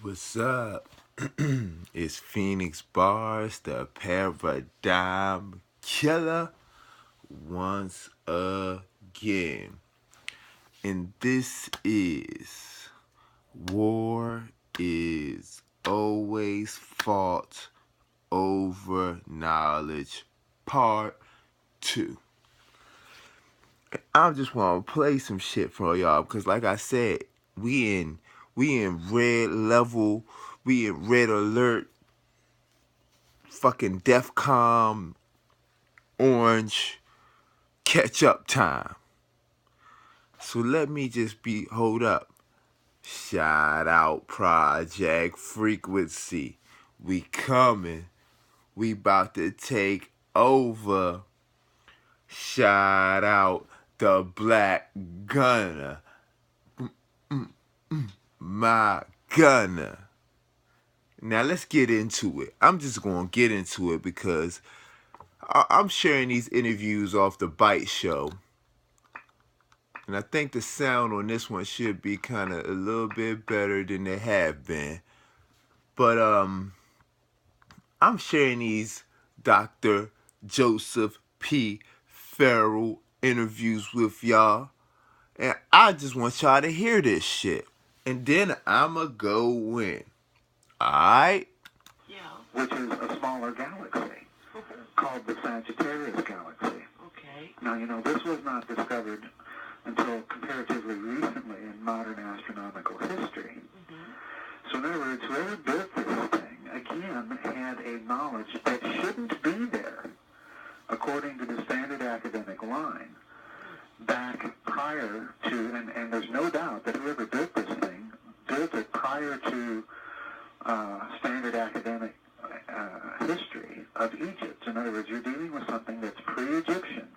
What's up? It's Phoenix Bars, the paradigm killer, once again. And this is War is Always Fought Over Knowledge, Part 2. I just want to play some shit for y'all because, like I said, we in red level, we in red alert, fucking DEFCON orange catch up time. So let me just hold up. Shout out Project Frequency. We coming. We about to take over. Shout out the Black Gunner. My Gunner. Now let's get into it. I'm just going to get into it because I'm sharing these interviews off the Bite Show. And I think the sound on this one should be kind of a little bit better than they have been. But I'm sharing these Dr. Joseph P. Farrell interviews with y'all. And I just want y'all to hear this shit. And then I'ma go in. Alright? Yeah. Which is a smaller galaxy called the Sagittarius Galaxy. Okay. Now, this was not discovered until comparatively recently in modern astronomical history. Mm-hmm. So in other words, whoever built this thing, again, had a knowledge that shouldn't be there, according to the standard academic line, back prior to, and there's no doubt that whoever built this thing built it prior to standard academic history of Egypt. In other words, you're dealing with something that's pre-Egyptian.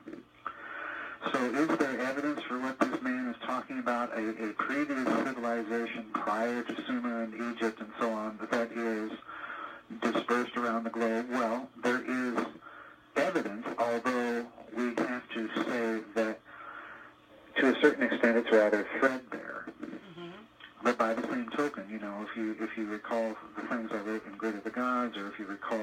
So is there evidence for what this man is talking about, a previous civilization prior to Sumer and Egypt and so on, that is dispersed around the globe? Well, there is evidence, although we have to say that to a certain extent it's rather threadbare. Mm-hmm. But by the same token, if you recall the things I wrote in Grid of the Gods, or if you recall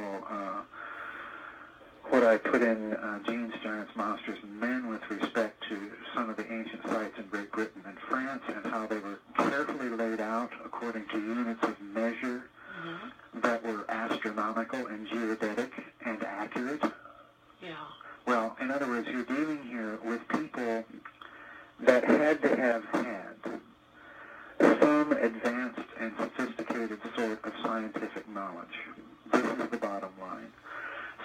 what I put in Genes, Giants, Monsters, and Men with respect to some of the ancient sites in Great Britain and France, and how they were carefully laid out according to units of measure that were astronomical and geodetic and accurate. Yeah. Well, in other words, you're dealing here with people that had to have had some advanced and sophisticated sort of scientific knowledge. This is the bottom line.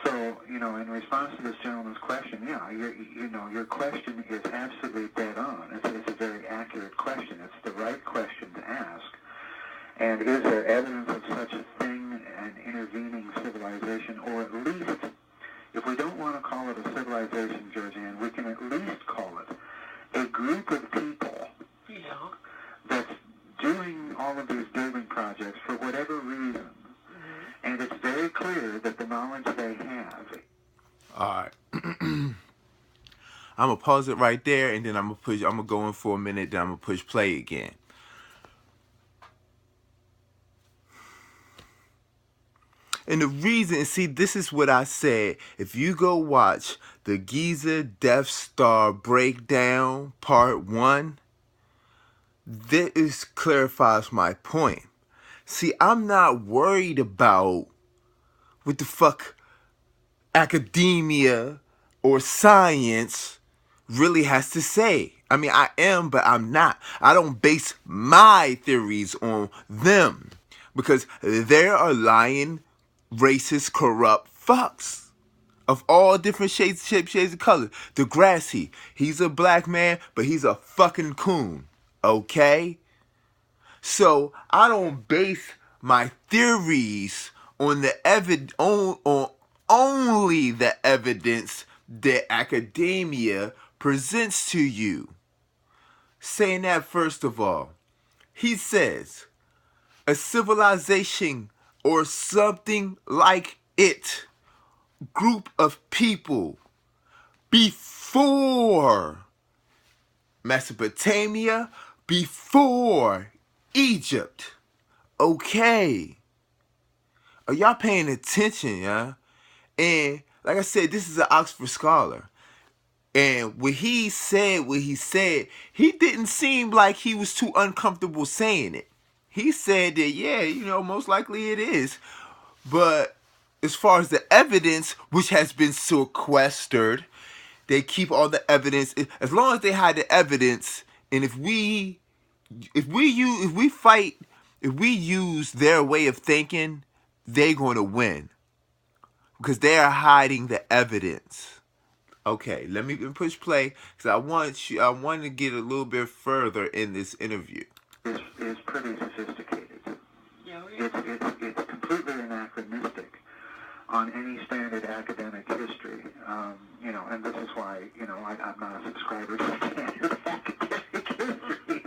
So, in response to this gentleman's question, yeah, your question is absolutely dead on. It's a very accurate question. It's the right question to ask. And is there evidence of such a thing, an intervening civilization, or at least, if we don't want to call it a civilization, Georgianne, we can at least call it a group of people that's doing all of these building projects for whatever reason. Mm-hmm. And it's very clear that the knowledge they have. Alright. I'm gonna pause it right there, and then I'm gonna go in for a minute, then I'm gonna push play again. And the reason, see, this is what I said. If you go watch the Giza Death Star breakdown, part 1, this clarifies my point. See, I'm not worried about what the fuck academia or science really has to say. I mean, I am, but I'm not. I don't base my theories on them because they are lying, racist, corrupt fucks of all different shades, shades, and colors. Degrassi, he's a black man, but he's a fucking coon. Okay? So I don't base my theories on the on only the evidence that academia presents to you. Saying that, first of all, he says a civilization or something like it, group of people before Mesopotamia, before Egypt, Okay. Are y'all paying attention, yeah? And like I said, this is an Oxford scholar. And when he said what he said, he didn't seem like he was too uncomfortable saying it. He said that, yeah, most likely it is. But as far as the evidence, which has been sequestered, they keep all the evidence. As long as they hide the evidence, and if we use their way of thinking, they're going to win because they are hiding the evidence. Okay, let me push play because I want to get a little bit further in this interview. Is pretty sophisticated. It's completely anachronistic on any standard academic history. And this is why I'm not a subscriber to standard academic history.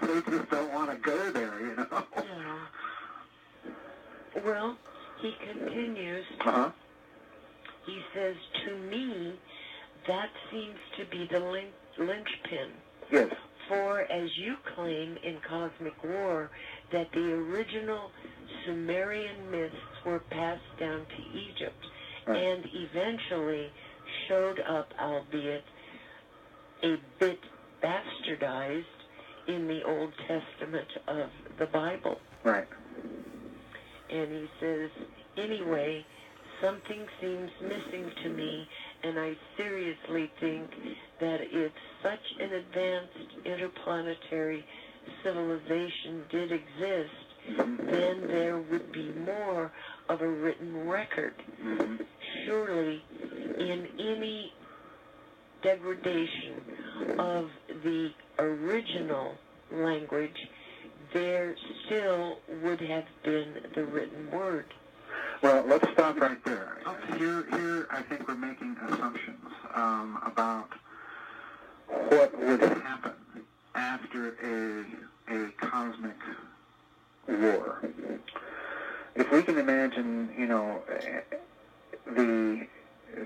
They just don't want to go there, Yeah. Well, he continues. He says, to me, that seems to be the linchpin. Yes. For, as you claim in Cosmic War, that the original Sumerian myths were passed down to Egypt and eventually showed up, albeit a bit bastardized, in the Old Testament of the Bible. Right. And he says, anyway, something seems missing to me, and I seriously think that if such an advanced interplanetary civilization did exist, then there would be more of a written record. Surely, in any degradation of the original language, there still would have been the written word. Well, let's stop right there. Okay. Here, I think we're making assumptions about what would happen after a cosmic war. If we can imagine, the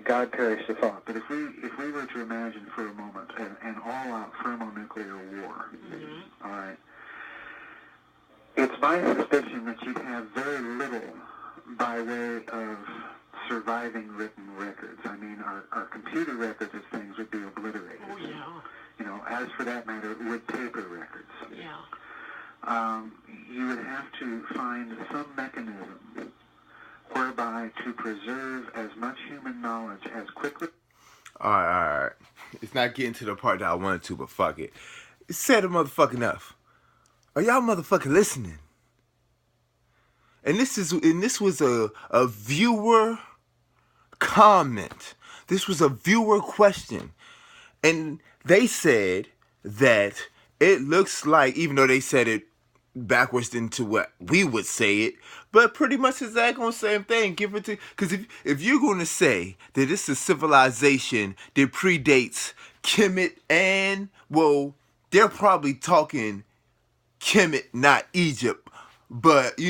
God perish the thought, but if we were to imagine for a moment an all-out thermonuclear war, all right, it's my suspicion that you'd have very little by way of surviving written records. I mean, our computer records of things would be obliterated. Oh, yeah. As for that matter, would paper records. Yeah. You would have to find some mechanism whereby to preserve as much human knowledge as quickly. All right. It's not getting to the part that I wanted to, but fuck it. It said it motherfucking enough. Are y'all motherfucking listening? And this was a viewer comment. This was a viewer question. And they said that it looks like, even though they said it backwards into what we would say it, but pretty much exactly the same thing. Give it to, because if you're going to say that this is civilization that predates Kemet and, well, they're probably talking Kemet, not Egypt, but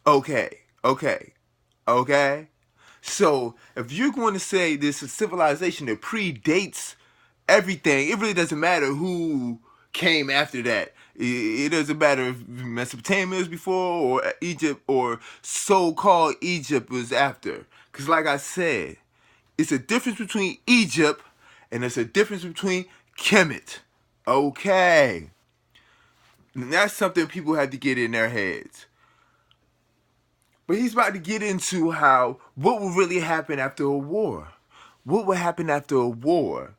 okay. So if you're going to say this is civilization that predates everything, it really doesn't matter who came after that. It doesn't matter if Mesopotamia was before or Egypt or so-called Egypt was after. Because like I said, it's a difference between Egypt and it's a difference between Kemet. Okay. And that's something people have to get in their heads. But he's about to get into what will really happen after a war. What will happen after a war?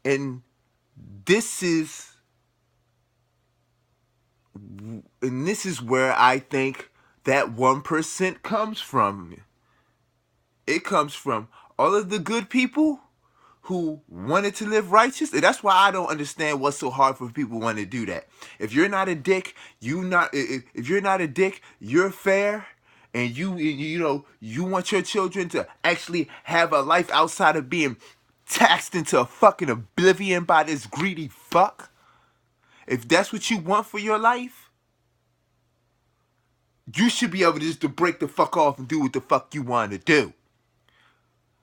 And this is where I think that 1% comes from. It comes from all of the good people who wanted to live righteous. And that's why I don't understand what's so hard for people who want to do that. If you're not a dick, if you're not a dick, you're fair. And you want your children to actually have a life outside of being taxed into a fucking oblivion by this greedy fuck. If that's what you want for your life, you should be able just to break the fuck off and do what the fuck you want to do.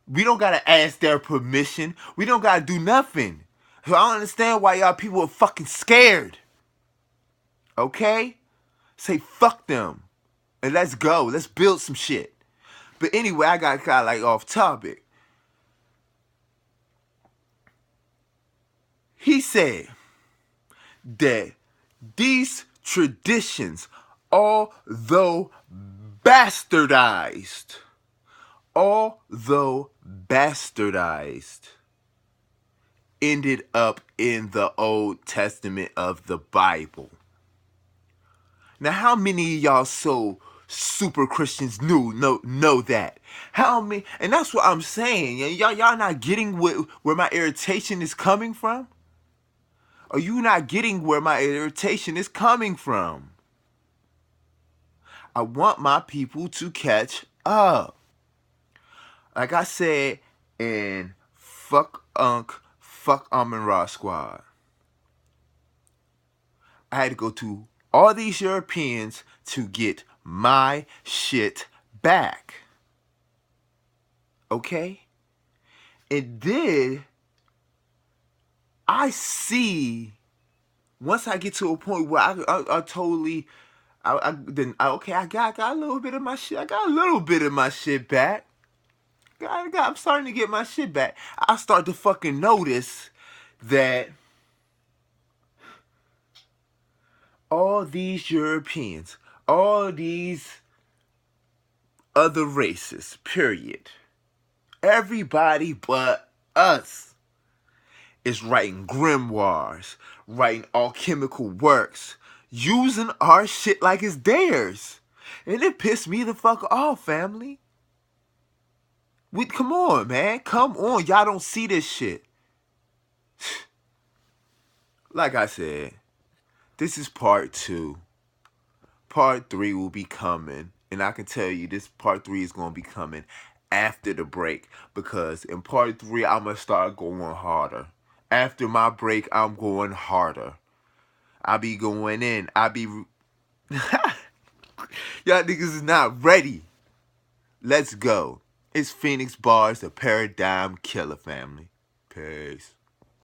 We don't gotta ask their permission. We don't gotta do nothing. So I don't understand why y'all people are fucking scared. Okay? Say fuck them. And let's go. Let's build some shit. But anyway, I got kind of like off topic. He said that these traditions, although bastardized, ended up in the Old Testament of the Bible. Now, how many of y'all so super Christians know that? How many? And that's what I'm saying. Y'all not getting where my irritation is coming from? Are you not getting where my irritation is coming from? I want my people to catch up. Like I said in Fuck Amon Ra Squad, I had to go to all these Europeans to get my shit back. Okay? And then I see, once I get to a point where I totally, I got a little bit of my shit. I got a little bit of my shit back. I'm starting to get my shit back. I start to fucking notice that all these Europeans, all these other races, period, everybody but us is writing grimoires, writing alchemical works, using our shit like it's theirs. And it pissed me the fuck off, family. Come on, man. Come on. Y'all don't see this shit. Like I said, this is part 2. Part 3 will be coming. And I can tell you this part 3 is going to be coming after the break. Because in part 3, I'm going to start going harder. After my break, I'm going harder. I be going in. Y'all niggas is not ready. Let's go. It's Phoenix Bars, the Paradigm Killer, family. Peace.